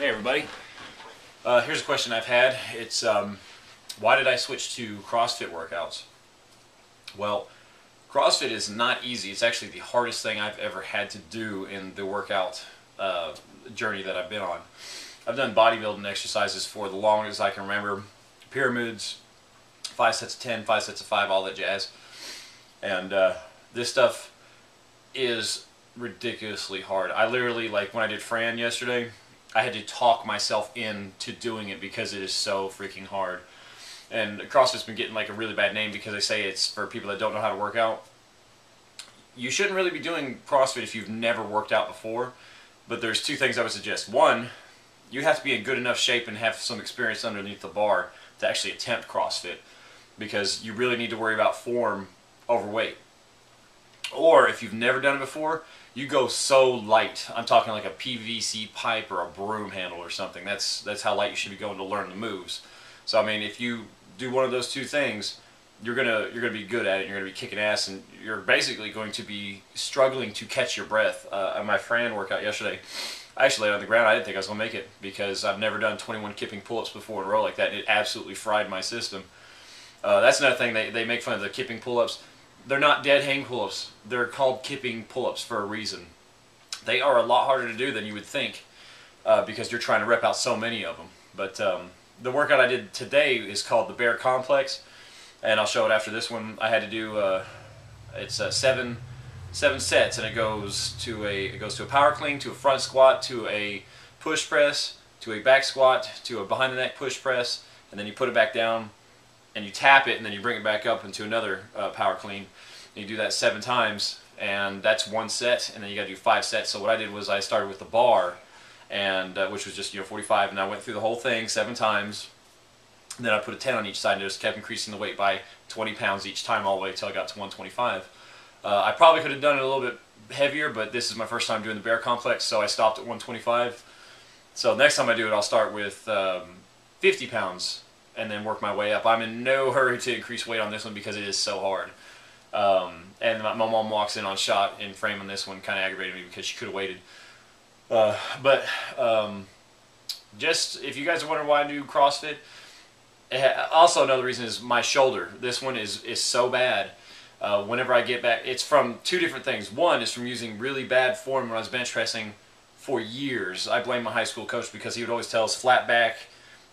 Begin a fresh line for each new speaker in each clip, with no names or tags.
Hey everybody. Here's a question I've had. It's why did I switch to CrossFit workouts? Well, CrossFit is not easy. It's actually the hardest thing I've ever had to do in the workout journey that I've been on. I've done bodybuilding exercises for the longest I can remember. Pyramids, 5 sets of 10, 5 sets of 5, all that jazz. And this stuff is ridiculously hard. I literally, like when I did Fran yesterday, I had to talk myself into doing it because it is so freaking hard. And CrossFit's been getting like a really bad name because they say it's for people that don't know how to work out. You shouldn't really be doing CrossFit if you've never worked out before, but there's two things I would suggest. One, you have to be in good enough shape and have some experience underneath the bar to actually attempt CrossFit, because you really need to worry about form over weight. Or if you've never done it before, you go so light. I'm talking like a PVC pipe or a broom handle or something. That's how light you should be going to learn the moves. So I mean, if you do one of those two things, you're gonna be good at it. You're gonna be kicking ass, and you're basically going to be struggling to catch your breath. At my Fran workout yesterday, I actually laid on the ground. I didn't think I was gonna make it because I've never done 21 kipping pull-ups before in a row like that. And it absolutely fried my system. That's another thing. They make fun of the kipping pull-ups. They're not dead hang pull-ups. They're called kipping pull-ups for a reason. They are a lot harder to do than you would think because you're trying to rep out so many of them. But the workout I did today is called the Bear Complex, and I'll show it after this one. I had to do it's seven sets, and it goes to a power clean, to a front squat, to a push press, to a back squat, to a behind the neck push press, and then you put it back down and you tap it, and then you bring it back up into another power clean. And you do that 7 times, and that's 1 set, and then you got to do 5 sets. So what I did was I started with the bar, and which was just 45, and I went through the whole thing 7 times. And then I put a 10 on each side, and just kept increasing the weight by 20 pounds each time, all the way until I got to 125. I probably could have done it a little bit heavier, but this is my first time doing the Bear Complex, so I stopped at 125. So next time I do it, I'll start with 50 pounds. And then work my way up. I'm in no hurry to increase weight on this one because it is so hard. And my mom walks in on shot in frame on this one, kind of aggravated me because she could have waited. Just if you guys are wondering why I do CrossFit, also another reason is my shoulder. This one is so bad. Whenever I get back, it's from 2 different things. One is from using really bad form when I was bench pressing for years. I blame my high school coach because he would always tell us flat back.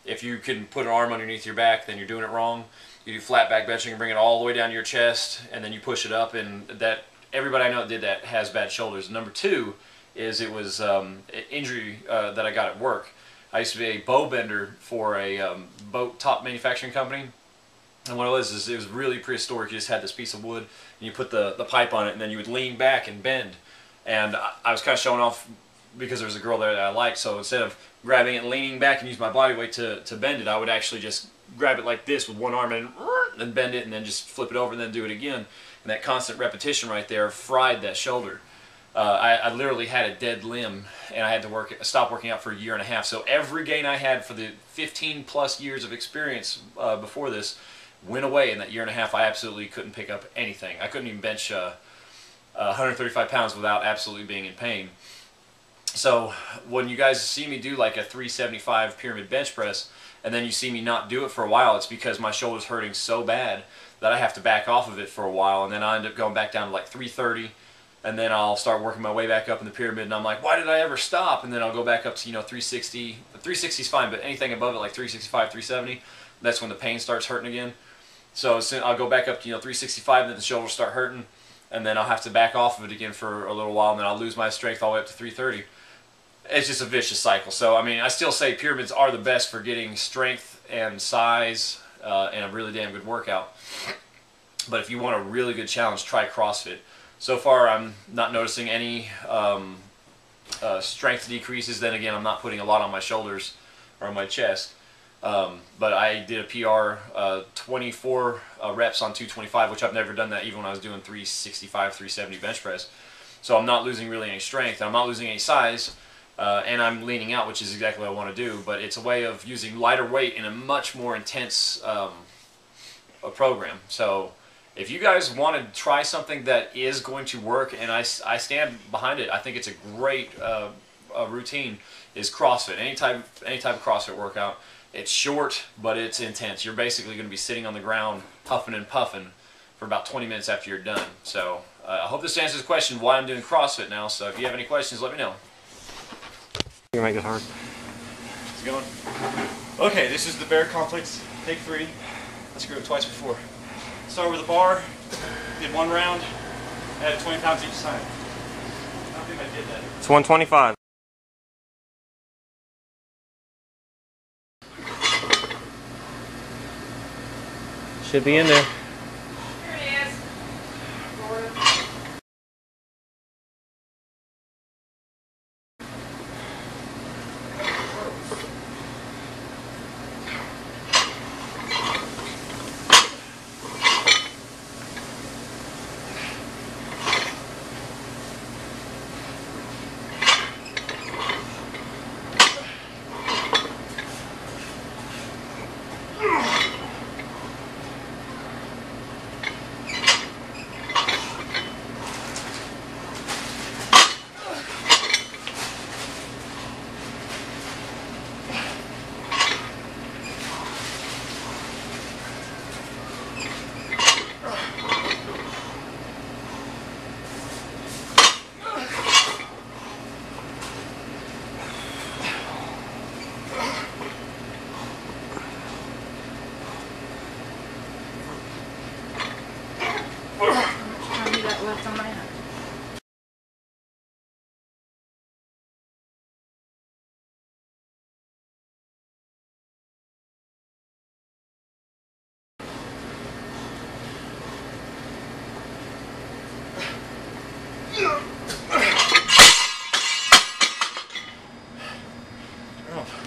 If you can put an arm underneath your back, then you're doing it wrong. You do flat back benching and bring it all the way down to your chest, and then you push it up, and that everybody I know that did that has bad shoulders. Number 2 is it was an injury that I got at work. I used to be a bow bender for a boat top manufacturing company, and what it was really prehistoric. You just had this piece of wood, and you put the pipe on it, and then you would lean back and bend. And I was kind of showing off because there was a girl there that I liked, so instead of grabbing it and leaning back and use my body weight to bend it, I would actually just grab it like this with one arm and then bend it and then just flip it over and then do it again. And that constant repetition right there fried that shoulder. I literally had a dead limb, and I had to stop working out for a year and a half. So every gain I had for the 15 plus years of experience before this went away in that year and a half. I absolutely couldn't pick up anything. I couldn't even bench 135 pounds without absolutely being in pain. So when you guys see me do like a 375 pyramid bench press, and then you see me not do it for a while, it's because my shoulder's hurting so bad that I have to back off of it for a while, and then I end up going back down to like 330, and then I'll start working my way back up in the pyramid, and I'm like, why did I ever stop? And then I'll go back up to 360. 360 is fine, but anything above it, like 365, 370, that's when the pain starts hurting again. So I'll go back up to 365, and then the shoulder will start hurting, and then I'll have to back off of it again for a little while, and then I'll lose my strength all the way up to 330. It's just a vicious cycle. So I mean, I still say pyramids are the best for getting strength and size and a really damn good workout. But if you want a really good challenge, try CrossFit. So far, I'm not noticing any strength decreases. Then again, I'm not putting a lot on my shoulders or on my chest. But I did a PR 24 reps on 225, which I've never done that even when I was doing 365, 370 bench press. So I'm not losing really any strength. I'm not losing any size. And I'm leaning out, which is exactly what I want to do, but it's a way of using lighter weight in a much more intense program. So if you guys want to try something that is going to work, and I stand behind it, I think it's a great routine is CrossFit. Any type of CrossFit workout. It's short, but it's intense. You're basically going to be sitting on the ground, huffing and puffing for about 20 minutes after you're done. So I hope this answers the question why I'm doing CrossFit now. So if you have any questions, let me know.
You make this hard.
It's going. Okay, this is the bear complex. Take 3. Let's screw it twice before. Start with a bar. Did 1 round. Added 20 pounds each side. I don't think I did that.
It's 125. Should be in there.
Here it is. Left on my hand.
Oh.